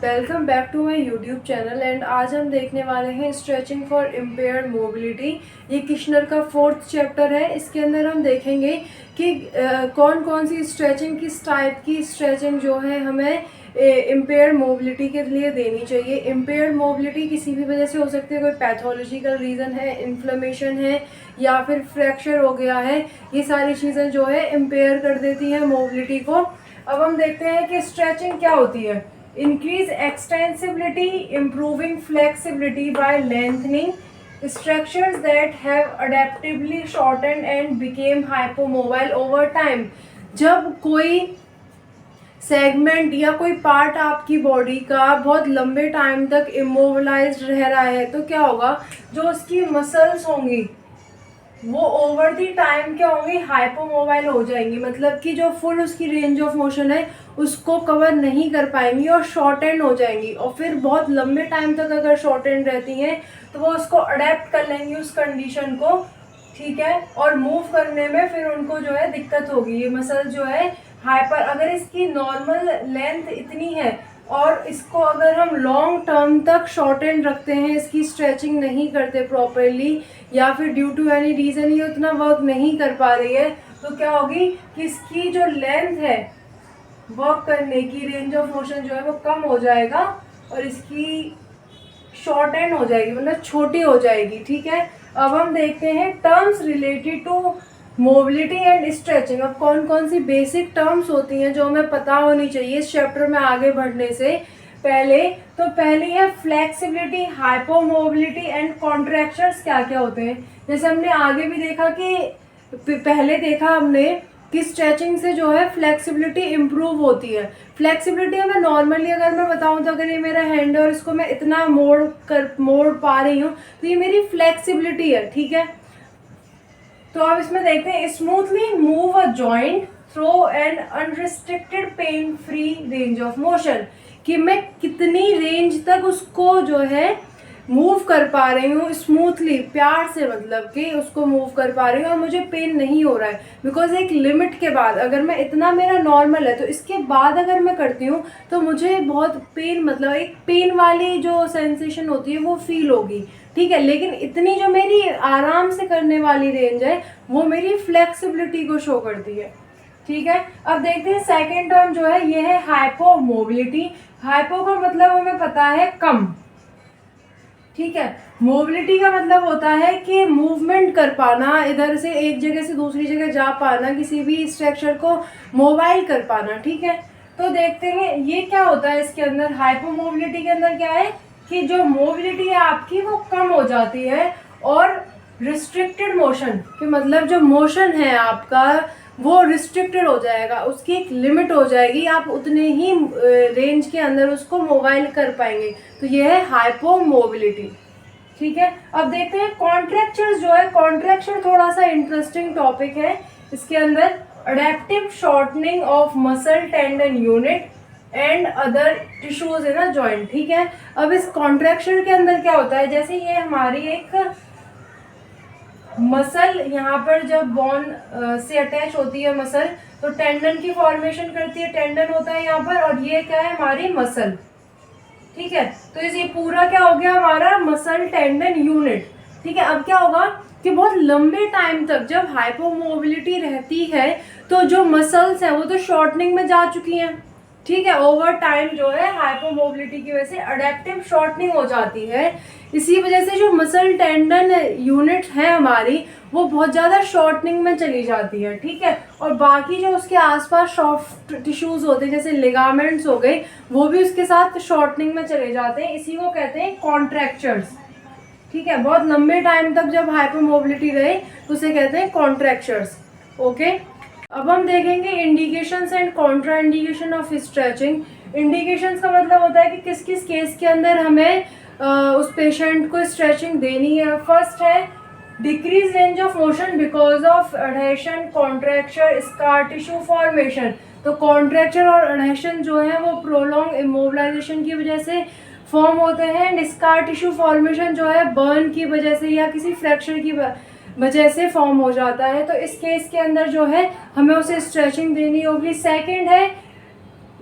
Welcome back to my YouTube channel and आज हम देखने वाले हैं स्ट्रेचिंग फॉर इम्पेयर्ड मोबिलिटी। ये किश्नर का 4th चैप्टर है। इसके अंदर हम देखेंगे कि कौन कौन सी स्ट्रेचिंग, किस टाइप की स्ट्रेचिंग जो है हमें इम्पेयर्ड मोबिलिटी के लिए देनी चाहिए। इम्पेयर्ड मोबिलिटी किसी भी वजह से हो सकती है, कोई पैथोलॉजिकल रीज़न है, इन्फ्लेमेशन है या फिर फ्रैक्चर हो गया है। ये सारी चीज़ें जो है इम्पेयर कर देती हैं मोबिलिटी को। अब हम देखते हैं कि स्ट्रेचिंग क्या होती है। Increase extensibility, improving flexibility by lengthening structures that have adaptively shortened and became hypomobile over time। जब कोई सेगमेंट या कोई पार्ट आपकी बॉडी का बहुत लंबे टाइम तक इमोबिलाइज्ड रह रहा है तो क्या होगा, जो उसकी मसल्स होंगी वो ओवर दी टाइम क्या होंगी, हाइपोमोबाइल हो जाएंगी। मतलब कि जो फुल उसकी रेंज ऑफ मोशन है उसको कवर नहीं कर पाएंगी और शॉर्ट एंड हो जाएंगी। और फिर बहुत लंबे टाइम तक अगर शॉर्ट एंड रहती हैं तो वो उसको अडेप्ट कर लेंगी उस कंडीशन को, ठीक है। और मूव करने में फिर उनको जो है दिक्कत होगी। ये मसल जो है हाइपर, अगर इसकी नॉर्मल लेंथ इतनी है और इसको अगर हम लॉन्ग टर्म तक शॉर्ट एंड रखते हैं, इसकी स्ट्रेचिंग नहीं करते प्रॉपरली या फिर ड्यू टू एनी रीज़न ये उतना वर्क नहीं कर पा रही है, तो क्या होगी कि इसकी जो लेंथ है वर्क करने की, रेंज ऑफ मोशन जो है वो कम हो जाएगा और इसकी शॉर्ट एंड हो जाएगी, मतलब छोटी हो जाएगी, ठीक है। अब हम देखते हैं terms related to mobility and stretching. अब कौन कौन सी बेसिक टर्म्स होती हैं जो हमें पता होनी चाहिए इस चैप्टर में आगे बढ़ने से पहले। तो पहली है फ्लेक्सिबिलिटी, हाइपोमोबिलिटी एंड कॉन्ट्रैक्शंस क्या क्या होते हैं। जैसे हमने आगे भी देखा कि पहले देखा हमने कि स्ट्रेचिंग से जो है फ्लेक्सिबिलिटी इम्प्रूव होती है। फ्लेक्सिबिलिटी हमें नॉर्मली अगर मैं बताऊं तो अगर ये मेरा हैंड है और इसको मैं इतना मोड़ पा रही हूँ तो ये मेरी फ्लेक्सिबिलिटी है, ठीक है। तो अब इसमें देखते हैं smoothly move a joint through an unrestricted pain free range of motion, कि मैं कितनी रेंज तक उसको जो है मूव कर पा रही हूँ स्मूथली, प्यार से, मतलब कि उसको मूव कर पा रही हूँ और मुझे पेन नहीं हो रहा है। बिकॉज एक लिमिट के बाद अगर मैं इतना, मेरा नॉर्मल है, तो इसके बाद अगर मैं करती हूँ तो मुझे बहुत पेन, मतलब एक पेन वाली जो सेंसेशन होती है वो फील होगी, ठीक है। लेकिन इतनी जो मेरी आराम से करने वाली रेंज है वो मेरी फ्लेक्सिबिलिटी को शो करती है, ठीक है। अब देखते हैं सेकेंड टर्म जो है ये है हाइपोमोबिलिटी। हाइपो का मतलब हमें पता है कम, ठीक है। मोबिलिटी का मतलब होता है कि मूवमेंट कर पाना, इधर से एक जगह से दूसरी जगह जा पाना, किसी भी स्ट्रक्चर को मोबाइल कर पाना, ठीक है। तो देखते हैं ये क्या होता है इसके अंदर। हाइपोमोबिलिटी के अंदर क्या है कि जो मोबिलिटी है आपकी वो कम हो जाती है और रिस्ट्रिक्टेड मोशन के मतलब जो मोशन है आपका वो रिस्ट्रिक्टेड हो जाएगा, उसकी एक लिमिट हो जाएगी, आप उतने ही रेंज के अंदर उसको मोबाइल कर पाएंगे। तो ये है हाइपोमोबिलिटी, ठीक है। अब देखते हैं कॉन्ट्रैक्चर्स जो है। कॉन्ट्रैक्शन थोड़ा सा इंटरेस्टिंग टॉपिक है। इसके अंदर adaptive shortening of muscle tendon unit and other tissues in a joint, ठीक है। अब इस कॉन्ट्रैक्शन के अंदर क्या होता है, जैसे ये हमारी एक मसल यहाँ पर जब बोन से अटैच होती है मसल तो टेंडन की फॉर्मेशन करती है, टेंडन होता है यहाँ पर, और ये क्या है हमारी मसल, ठीक है। तो ये पूरा क्या हो गया हमारा मसल टेंडन यूनिट, ठीक है। अब क्या होगा कि बहुत लंबे टाइम तक जब हाइपोमोबिलिटी रहती है तो जो मसल्स हैं वो तो शॉर्टनिंग में जा चुकी हैं, ठीक है। ओवर टाइम जो है हाइपोमोबिलिटी की वजह से अडेप्टिव शॉर्टनिंग हो जाती है। इसी वजह से जो मसल टेंडन यूनिट है हमारी वो बहुत ज़्यादा शॉर्टनिंग में चली जाती है, ठीक है। और बाकी जो उसके आसपास सॉफ्ट टिश्यूज होते हैं जैसे लिगामेंट्स हो गए वो भी उसके साथ शॉर्टनिंग में चले जाते हैं। इसी को कहते हैं कॉन्ट्रैक्चर्स, ठीक है। बहुत लंबे टाइम तक जब हाइपोमोबिलिटी रहे तो उसे कहते हैं कॉन्ट्रैक्चर्स, ओके। अब हम देखेंगे indications and Contra indication of stretching. Indications का मतलब होता है कि किस किस केस के अंदर हमें उस पेशेंट को स्ट्रेचिंग देनी है। फर्स्ट है decrease range of motion because of adhesion, contracture, scar tissue formation. तो कॉन्ट्रैक्चर और अडहेशन जो है वो प्रोलॉन्ग इमोबिलाइजेशन की वजह से फॉर्म होते हैं एंड स्कार टिश्यू फॉर्मेशन जो है बर्न की वजह से या किसी फ्रैक्चर की वजह से फॉर्म हो जाता है। तो इस केस के अंदर जो है हमें उसे स्ट्रेचिंग देनी होगी। सेकंड है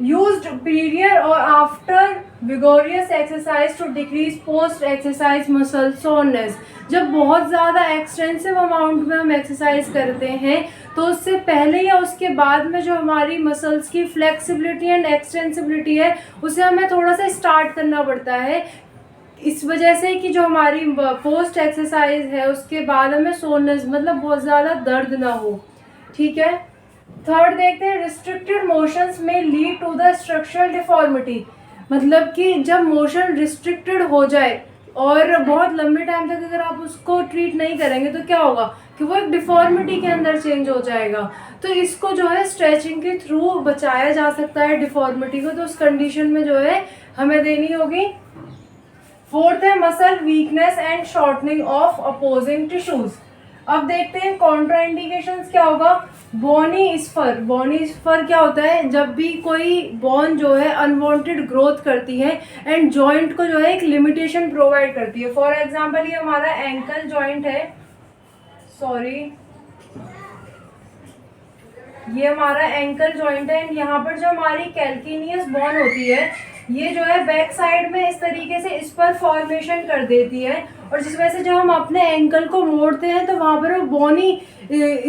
यूज्ड पीरियड और after vigorous exercise to decrease post exercise muscle soreness. जब बहुत ज़्यादा एक्सटेंसिव अमाउंट में हम एक्सरसाइज करते हैं तो उससे पहले या उसके बाद में जो हमारी मसल्स की फ्लेक्सिबिलिटी एंड एक्सटेंसिबिलिटी है उसे हमें थोड़ा सा स्टार्ट करना पड़ता है, इस वजह से कि जो हमारी पोस्ट एक्सरसाइज है उसके बाद हमें सोननेस मतलब बहुत ज़्यादा दर्द ना हो। ठीक है, थर्ड देखते हैं, रिस्ट्रिक्टेड मोशंस में lead to the structural deformity. मतलब कि जब मोशन रिस्ट्रिक्टेड हो जाए और बहुत लंबे टाइम तक अगर आप उसको ट्रीट नहीं करेंगे तो क्या होगा कि वो एक डिफॉर्मिटी के अंदर चेंज हो जाएगा। तो इसको जो है स्ट्रेचिंग के थ्रू बचाया जा सकता है डिफॉर्मिटी को, तो उस कंडीशन में जो है हमें देनी होगी। फोर्थ है muscle weakness and shortening of opposing tissues. अब देखते हैं कॉन्ट्राइंडिकेशंस क्या होगा। बोनी स्फर, बोनी स्फर क्या होता है, जब भी कोई बोन जो है अनवांटेड ग्रोथ करती है एंड जॉइंट को जो है एक लिमिटेशन प्रोवाइड करती है। फॉर एग्जांपल ये हमारा एंकल जॉइंट है, सॉरी ये हमारा एंकल जॉइंट है एंड यहाँ पर जो हमारी कैल्किनियस बोन होती है ये जो है बैक साइड में इस तरीके से इस पर फॉर्मेशन कर देती है, और जिस वजह से जब हम अपने एंकल को मोड़ते हैं तो वहाँ पर वो बोनी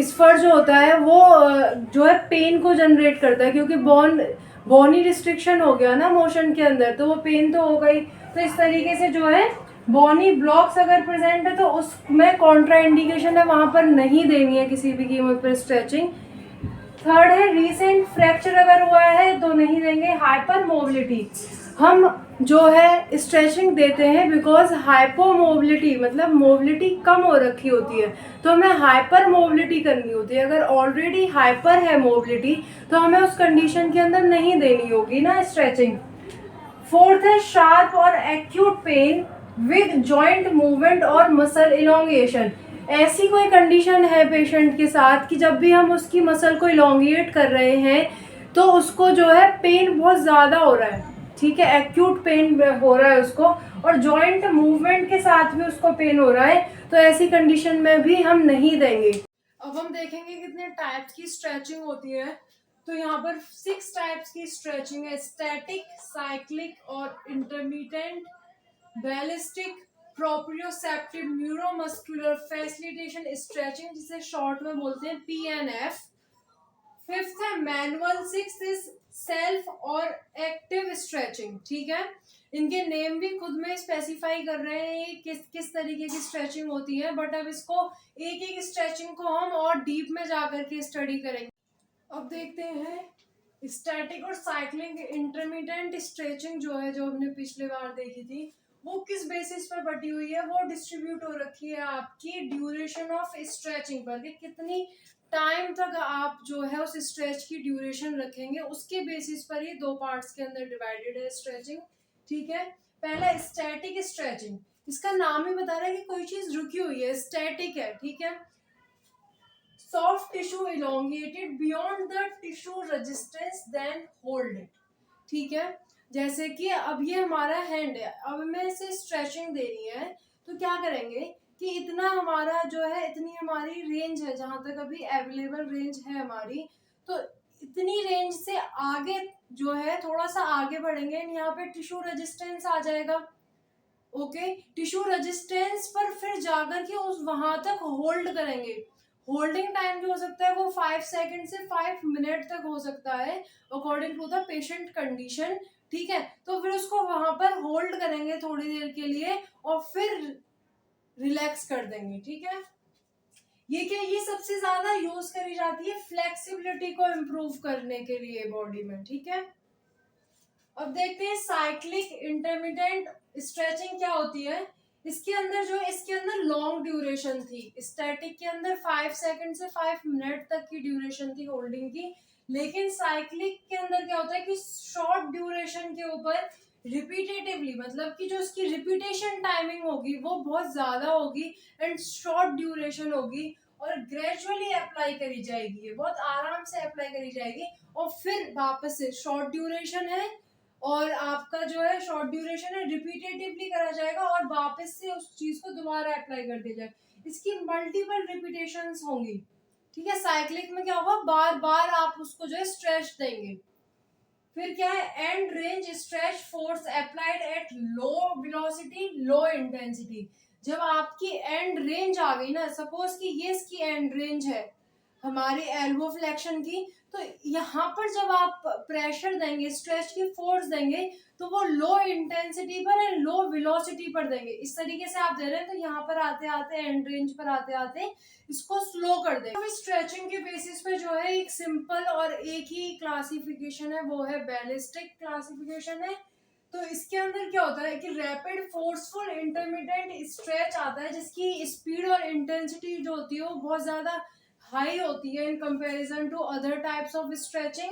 स्फर जो होता है वो जो है पेन को जनरेट करता है, क्योंकि बोनी रिस्ट्रिक्शन हो गया ना मोशन के अंदर, तो वो पेन तो हो गई। तो इस तरीके से जो है बोनी ब्लॉक्स अगर प्रेजेंट है तो उसमें कॉन्ट्रा इंडिकेशन है, वहाँ पर नहीं देनी है किसी भी कीमत पर स्ट्रेचिंग। थर्ड है रीसेंट फ्रैक्चर अगर हुआ है तो नहीं देंगे। हाइपर मोबिलिटी, हम जो है स्ट्रेचिंग देते हैं बिकॉज हाइपो मोबिलिटी मतलब मोबिलिटी कम हो रखी होती है, तो हमें हाइपर मोबिलिटी करनी होती है। अगर ऑलरेडी हाइपर है मोबिलिटी तो हमें उस कंडीशन के अंदर नहीं देनी होगी ना स्ट्रेचिंग। फोर्थ है शार्प और acute pain with joint movement और मसल इलोंगेशन। ऐसी कोई कंडीशन है पेशेंट के साथ कि जब भी हम उसकी मसल को इलोंगेट कर रहे हैं तो उसको जो है पेन बहुत ज़्यादा हो रहा है, ठीक है, एक्यूट पेन हो रहा है उसको, और जॉइंट मूवमेंट के साथ भी उसको पेन हो रहा है, तो ऐसी कंडीशन में भी हम नहीं देंगे। अब हम देखेंगे कितने टाइप्स की स्ट्रेचिंग होती है। तो यहाँ पर 6 टाइप्स की स्ट्रेचिंग है, स्टैटिक, साइक्लिक और intermediate, ballistic, proprioceptive, neuromuscular facilitation stretching जिसे शॉर्ट में बोलते हैं PNF। फिफ्थ है मैनुअल, सिक्स्थ इज सेल्फ और एक्टिव स्ट्रेचिंग। ठीक है, इनके नेम भी खुद में स्पेसिफाई कर रहे हैं किस किस तरीके की स्ट्रेचिंग होती है, बट अब इसको एक एक स्ट्रेचिंग को हम और डीप में जाकर के स्टडी करेंगे। अब देखते हैं स्टैटिक और साइक्लिंग इंटरमीडिएट स्ट्रेचिंग जो है, जो हमने पिछले बार देखी थी, वो किस बेसिस पर बटी हुई है, वो डिस्ट्रीब्यूट हो रखी है आपकी ड्यूरेशन ऑफ स्ट्रेचिंग पर, कि कितनी टाइम तक आप जो है उस स्ट्रेच की ड्यूरेशन रखेंगे, उसके बेसिस पर ये 2 पार्ट्स के अंदर डिवाइडेड है स्ट्रेचिंग। ठीक है, पहला स्टैटिक स्ट्रेचिंग, इसका नाम ही बता रहा है कि कोई चीज रुकी हुई है, स्टैटिक है। ठीक है, soft tissue elongated beyond the tissue resistance then hold it। ठीक है, जैसे कि अब ये हमारा हैंड है, अब हमें इसे स्ट्रेचिंग देनी है तो क्या करेंगे कि इतना हमारा जो है, इतनी हमारी रेंज है, जहां तक अभी अवेलेबल रेंज है हमारी, तो इतनी रेंज से आगे जो है थोड़ा सा आगे बढ़ेंगे, यहाँ पे टिश्यू रेजिस्टेंस आ जाएगा। ओके, टिश्यू रेजिस्टेंस पर फिर जाकर के उस वहां तक होल्ड करेंगे। होल्डिंग टाइम जो हो सकता है वो 5 सेकंड से 5 मिनट तक हो सकता है according to the patient condition. ठीक है, तो फिर उसको वहां पर होल्ड करेंगे थोड़ी देर के लिए और फिर रिलैक्स कर देंगे। ठीक है, ये क्या, ये सबसे ज्यादा यूज करी जाती है फ्लेक्सिबिलिटी को इम्प्रूव करने के लिए बॉडी में। ठीक है, अब देखते हैं साइक्लिक इंटरमीडिएट स्ट्रेचिंग क्या होती है। इसके अंदर जो है, इसके अंदर लॉन्ग ड्यूरेशन थी, स्टैटिक के अंदर 5 सेकंड से 5 मिनट तक की ड्यूरेशन थी होल्डिंग की, लेकिन साइक्लिक के अंदर क्या होता है कि शॉर्ट ड्यूरेशन के ऊपर रिपीटेटिवली, मतलब कि जो उसकी रिपीटेशन टाइमिंग होगी वो बहुत ज्यादा होगी एंड शॉर्ट ड्यूरेशन होगी, और ग्रेजुअली अप्लाई करी जाएगी, ये बहुत आराम से अप्लाई करी जाएगी, और फिर वापस से शॉर्ट ड्यूरेशन है और आपका जो है शॉर्ट ड्यूरेशन है, रिपीटेटिवली करा जाएगा और वापस से उस चीज को दोबारा अप्लाई कर दिया जाएगा। इसकी मल्टीपल रिपीटेशंस होंगी। ठीक है, साइक्लिक में क्या होगा, बार बार आप उसको जो है स्ट्रेच देंगे। फिर क्या है, and range stretch force applied at low velocity low intensity. जब आपकी एंड रेंज आ गई ना, सपोज कि ये इसकी एंड रेंज है हमारे एल्बो फ्लेक्शन की, तो यहाँ पर जब आप प्रेशर देंगे, स्ट्रेच की फोर्स देंगे, तो वो लो इंटेंसिटी पर एंड लो वेलोसिटी पर देंगे। इस तरीके से आप दे रहे हैं, तो यहाँ पर आते आते एंड रेंज पर आते आते इसको स्लो कर देंगे। तो स्ट्रेचिंग के बेसिस पे जो है एक सिंपल और एक ही क्लासिफिकेशन है, वो है बैलिस्टिक क्लासिफिकेशन है। तो इसके अंदर क्या होता है कि रैपिड फोर्सफुल इंटरमीडिएट स्ट्रेच आता है, जिसकी स्पीड और इंटेंसिटी जो होती है वो बहुत ज्यादा हाई होती है in comparison to other types of stretching.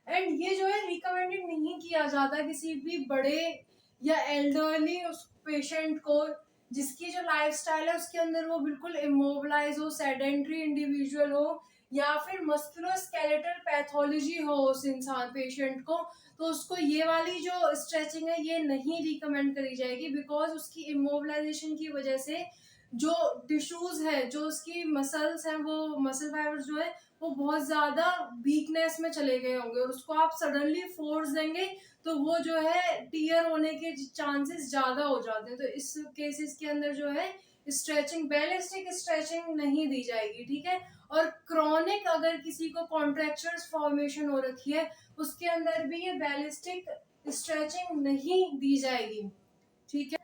And ये जो है रिकमेंडेड नहीं किया जाता किसी भी बड़े या एल्डरली उस पेशेंट को, जिसकी जो लाइफस्टाइल है उसके अंदर वो बिल्कुल इमोबिलाइज हो, सेडेंट्री इंडिविजुअल हो, या फिर मस्कुलोस्केलेटल पैथोलॉजी हो उस इंसान पेशेंट को, तो उसको ये वाली जो स्ट्रेचिंग है ये नहीं रिकमेंड करी जाएगी, बिकॉज उसकी इमोबिलाइजेशन की वजह से जो टिश्यूज है, जो उसकी मसल्स हैं, वो मसल फाइबर्स जो है वो बहुत ज्यादा वीकनेस में चले गए होंगे, और उसको आप सडनली फोर्स देंगे तो वो जो है टीयर होने के चांसेस ज्यादा हो जाते हैं। तो इस केसेस के अंदर जो है स्ट्रेचिंग, बैलिस्टिक स्ट्रेचिंग नहीं दी जाएगी, ठीक है। और क्रॉनिक अगर किसी को कॉन्ट्रेक्चर्स फॉर्मेशन हो रखी है, उसके अंदर भी ये बैलिस्टिक स्ट्रेचिंग नहीं दी जाएगी, ठीक है।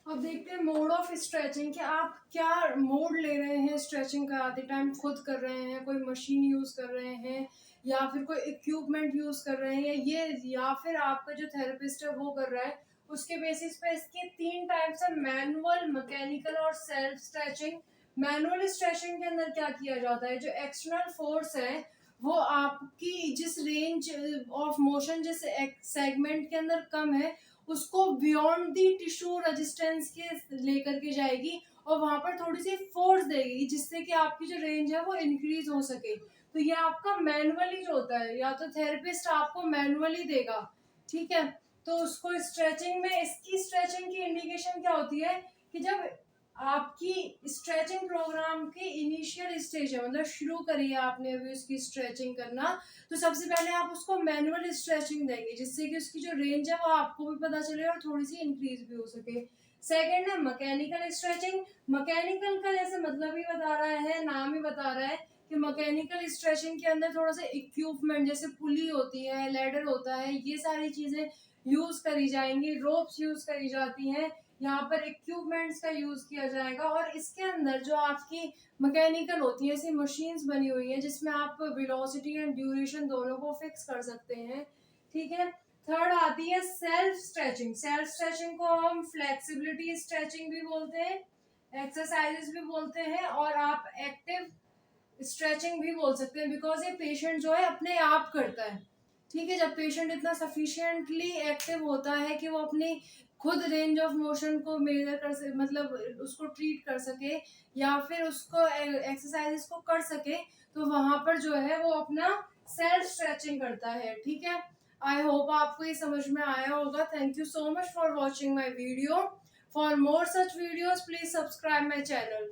अब देखते हैं मोड ऑफ स्ट्रेचिंग, कि आप क्या मोड ले रहे हैं स्ट्रेचिंग कराते टाइम, खुद कर रहे हैं, कोई मशीन यूज कर रहे हैं, या फिर कोई इक्विपमेंट यूज कर रहे हैं, ये या फिर आपका जो थेरेपिस्ट है वो कर रहा है। उसके बेसिस पे इसके तीन टाइप्स है, मैनुअल, मैकेनिकल और सेल्फ स्ट्रेचिंग। मैनुअल स्ट्रेचिंग के अंदर क्या किया जाता है, जो एक्सटर्नल फोर्स है वो आपकी जिस रेंज ऑफ मोशन, जिस सेगमेंट के अंदर कम है, उसको बियॉन्ड दी टिश्यू रेजिस्टेंस के लेकर के जाएगी, और वहां पर थोड़ी सी फोर्स देगी, जिससे कि आपकी जो रेंज है वो इंक्रीज हो सके। तो ये आपका मैनुअली जो होता है, या तो थेरेपिस्ट आपको मैनुअली देगा, ठीक है। तो उसको स्ट्रेचिंग में, इसकी स्ट्रेचिंग की इंडिकेशन क्या होती है कि जब आपकी स्ट्रेचिंग प्रोग्राम की इनिशियल स्टेज है, मतलब शुरू करिए आपने अभी उसकी स्ट्रेचिंग करना, तो सबसे पहले आप उसको मैनुअल स्ट्रेचिंग देंगे, जिससे कि उसकी जो रेंज है वो आपको भी पता चले और थोड़ी सी इंक्रीज भी हो सके। सेकेंड है मैकेनिकल स्ट्रेचिंग। मैकेनिकल का जैसे मतलब ही बता रहा है, नाम ही बता रहा है कि मैकेनिकल स्ट्रेचिंग के अंदर थोड़ा सा इक्विपमेंट, जैसे पुली होती है, लैडर होता है, ये सारी चीजें यूज करी जाएंगी, रोप्स यूज करी जाती हैं, यहाँ पर इक्विपमेंट्स का यूज किया जाएगा। और इसके अंदर जो आपकी मैकेनिकल होती है, ऐसी मशीन्स बनी हुई हैं जिसमें आप वेलोसिटी एंड ड्यूरेशन दोनों को फिक्स कर सकते हैं, ठीक है। थर्ड आती है सेल्फ स्ट्रेचिंग। सेल्फ स्ट्रेचिंग को हम फ्लेक्सिबिलिटी स्ट्रेचिंग भी बोलते हैं, एक्सरसाइजेस भी बोलते हैं, और आप एक्टिव स्ट्रेचिंग भी बोल सकते हैं, बिकॉज ये पेशेंट जो है अपने आप करता है, ठीक है। जब पेशेंट इतना सफिशिएंटली एक्टिव होता है कि वो अपनी खुद रेंज ऑफ मोशन को मेजर कर सके, मतलब उसको ट्रीट कर सके, या फिर उसको एक्सरसाइजेस को कर सके, तो वहां पर जो है वो अपना सेल्फ स्ट्रेचिंग करता है, ठीक है। आई होप आपको ये समझ में आया होगा। Thank you so much for watching my video. For more such videos please subscribe my channel.